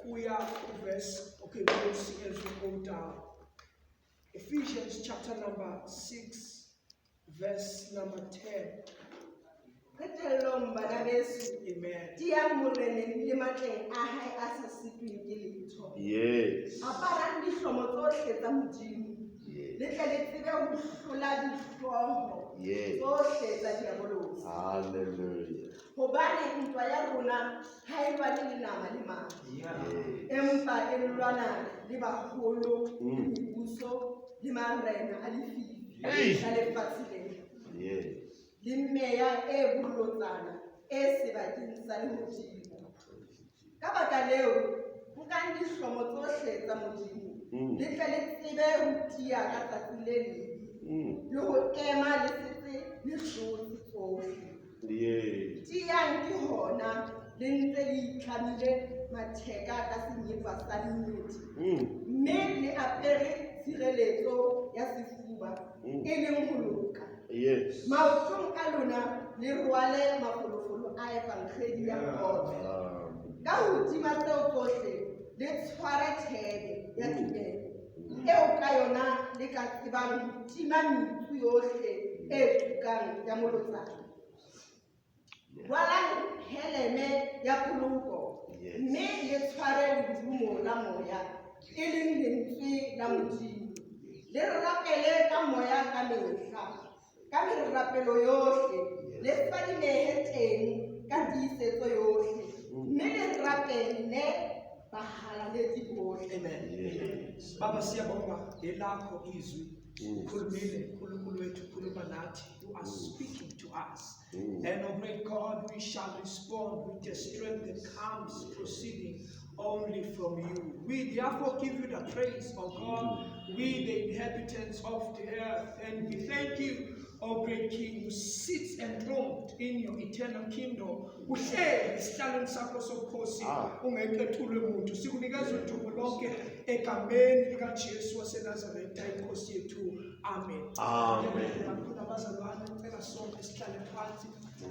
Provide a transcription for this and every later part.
we are verse, okay, we'll see as we go down. Ephesians chapter number 6, verse number 10. Amen. Yes. Yes. Hallelujah. Yes. Limeya ebulotsana esebakeng sa lehodimo ka baka leo ho ka dihlomo tsohle tsa modimo le tle le tsebe ho tia ka tsatsi le leng le ho ema le setse le hlotse tsohle tiang ke hona le ntse le itlhamile matheka ka senyefa sa nnete mme le apere tshireletso ya sefuba e leng ho loka. Yes. Maotong ka lona le rwale mafolofolo a evangeli ya kgotso ka hodima tseo tsohle le tshware thebe ya tumelo eo ka yona le ka tsebang ho tima metsu yohle e tukang ya molotsana. Rwalang heleme ya poloko mme le tshware ledumo la moya e leng lentswe la modimo le rapele ka moya ka mehla ka merapelo yohle le fadilehe teng ka tiisetso yohle mme le rapele bahalaledi bohle. Amen. Baba siyabonga elakho izwi ukhulumile uNkulunkulu wethu ukhuluma nathi, you are speaking to us, and oh great God, we shall respond with the strength that comes proceeding only from you. We therefore give you the praise, oh God, we the inhabitants of the earth, and we thank you, O great King, who sits enthroned in your eternal kingdom. Uhleli esihlalweni sakho sobukhosi ungekethulwe muntu. Sikunikeza udumo lonke egameni likaJesu waseNazaretha inkosi yethu. Amen. Amen.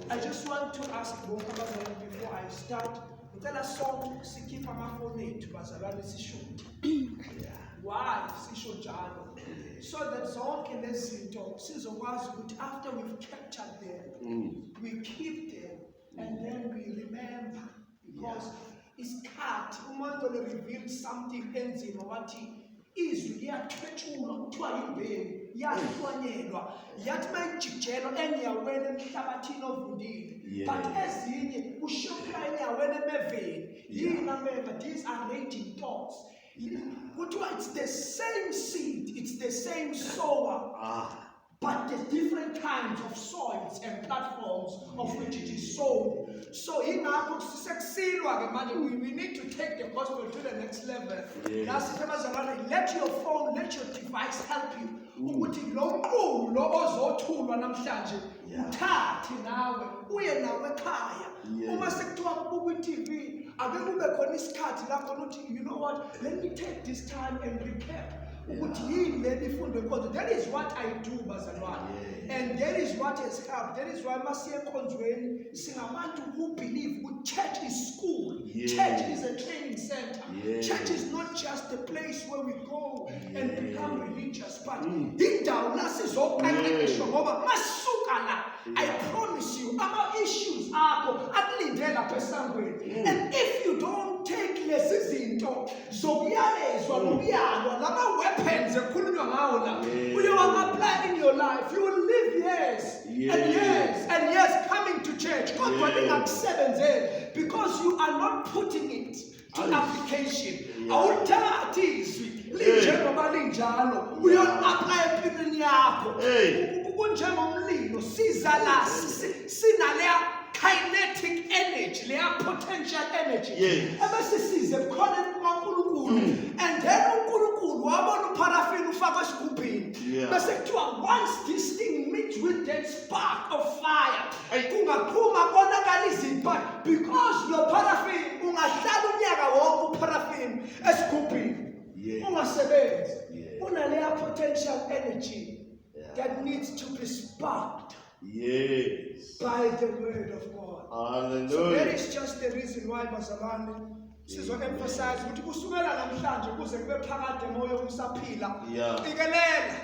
I just want to ask bonke abazalwane before I start. Ngicela sonke sikhipha amafoni ethu bazalwane sisho. Why sisho njalo? So that zonke lezi zinto sizokwazi ukuthi after we've captured them, we keep them and then we remember, because isikhathi umuntu le reveal something enzima wathi izwi liyathwetshulwa kuthiwa yimbewu yahlwanyelwa yathi mayijikjelwa enyaweni emhlabathini ovundile, but ezinye ushokela enyaweni emeveni. Yini ameva, these are raging thoughts. It's the same seed, it's the same sower, but the different kinds of soils and platforms of which it is sown. So we need to take the gospel to the next level. Let your phone, let your device help you. Ukuthi lo mqulo ozothulwa namhlanje uthathe nawe uye nawe ekhaya. Uma sekuthiwa kubuka iTV ake kube khona isikhathi lapho ukuthi you know what, let me take this time and recap. That is what I do, bazalwane, and that is what has helped. That is why masiye enkonzweni singabantu who believe that church is school, church is a training center, church is not just a place where we go and become religious, but indawo la sizoqeqeshwa ngoba masuka la, I promise you ama issues akho akulindele lapha esangweni, and if you don't take lezi zinto zokuyalezwa nokuyalwa lama weapons ekhulunywa ngawo la uyawa-apply in your life, you will live years and years and years coming to church kodwa lingakusebenzeli because you are not putting it to application. Awuthathi izwi linjengoba linjalo uyon-apply empilweni yakho kunjengomlilo siza la sinaleya kinetic energy, leya potential energy. Ebese size ebukhoneni bukaNkulunkulu, and then uNkulunkulu wabona uparaffin ufakwe esigubhini. Bese kuthiwa once this thing meets with that spark of fire, kungaphuma konakala izinto, because your paraffin ungahlala unyaka wonke uparaffin esigubhini ungasebenzi. Unaleya potential energy that needs to be sparked Yes. by the word of God. So that Hallelujah. is just the reason why bazalwane sizo-emphasize ukuthi kusukela namhlanje kuze kube phakade moyo usaphila. Yeah. Qikelela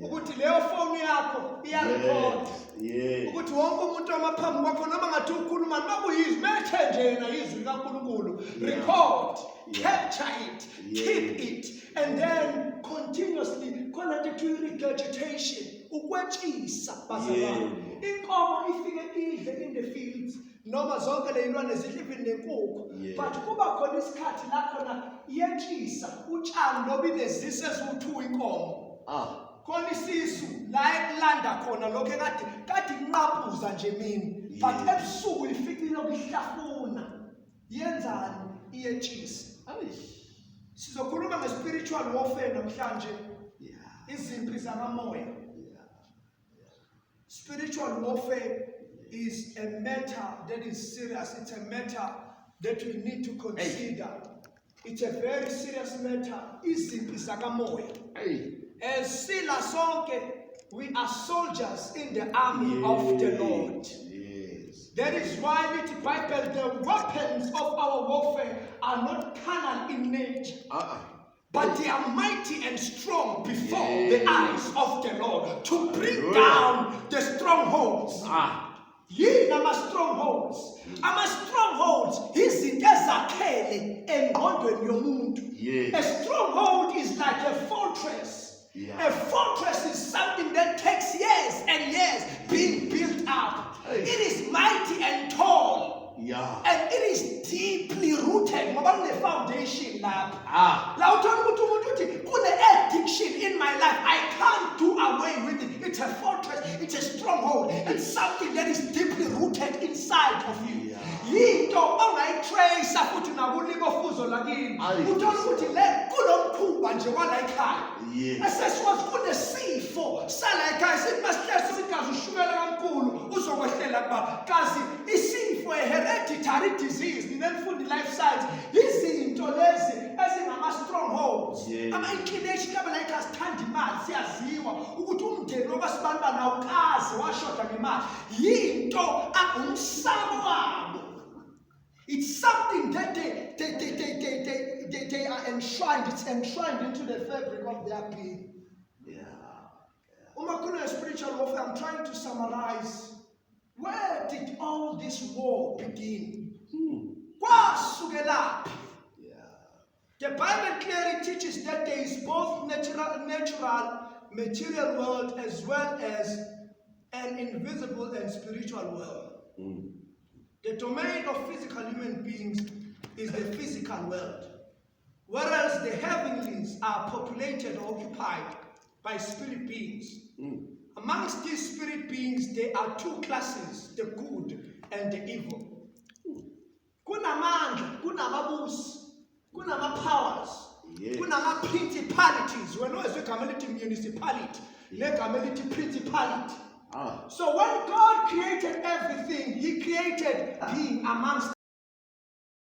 ukuthi leyo phone yakho iyarecord. Yes. Ukuthi wonke umuntu amaphambi kwakho noma ngathi ukhuluma noma kuyizwi bethe nje yena izwi likaNkulunkulu. Record, capture it, keep it, and then continuously connect to regurgitation. Ukwetshisa bazalwane. Inkomo ifike idle in the fields noma zonke leyilwane zidla even nenkukhu. But kuba khona isikhathi la khona iyetshisa utshani loba inezisi eziwu-2 inkomo. Khona isisu la ekulanda khona lokho kade inqabuza nje mina. But ebusuku ifikile ukuhlafuna. Yenzani iyetshisa. Sizokhuluma nge-spiritual warfare namhlanje. Izimpi zamamoya. Spiritual warfare is a matter that is serious. It's a matter that we need to consider. It's a very serious matter. Izimpi zakamoya. As sila sonke, we are soldiers in the army of the Lord. That is why in the Bible, the weapons of our warfare are not carnal in nature. But they are mighty and strong before the eyes of the Lord to bring down the strongholds. Yini ama-strongholds? Ama-strongholds izinto ezakhele engqondweni yomuntu. A stronghold is like a fortress. A fortress is something that takes years and years being built up. It is mighty and tall. And it is deeply rooted. Ngoba kune foundation lapha. La uthola ukuthi umuntu uthi kune addiction in my life. I can't do away with it. It's a fortress. It's a stronghold. It's something that is deeply rooted inside of you. Yinto ongayitrace futhi nakuliko fuzo lakini. Uthola ukuthi le kunomkhuba nje wala ekhaya. Esesiwazi kunesifo sala ekhaya sithi masihlezi sigazi ushukela kankulu uzokwehlela kuba kazi isifo hereditary disease ninenifundi life science izinto lezi ezingama-strongholds. Ama-inclination kaba like asithanda imali siyaziwa ukuthi umndeni wabasibani banawukazi washoda ngemali yinto umsamo wabo. It's something that they are enshrined. It's enshrined into the fabric of their being. Uma kuna spiritual warfare, I'm trying to summarize. Where did all this war begin? Kwasukelaphi? The Bible clearly teaches that there is both natural material world as well as an invisible and spiritual world. The domain of physical human beings is the physical world, whereas the heavenlies are populated or occupied by spirit beings. Amongst these spirit beings, there are 2 classes, the good and the evil. Kunamandla, kunamabusi, kunama-powers, kunama-principalities. Wena wezwe igama elithi municipality, negama elithi principality. So when God created everything, He created being amongst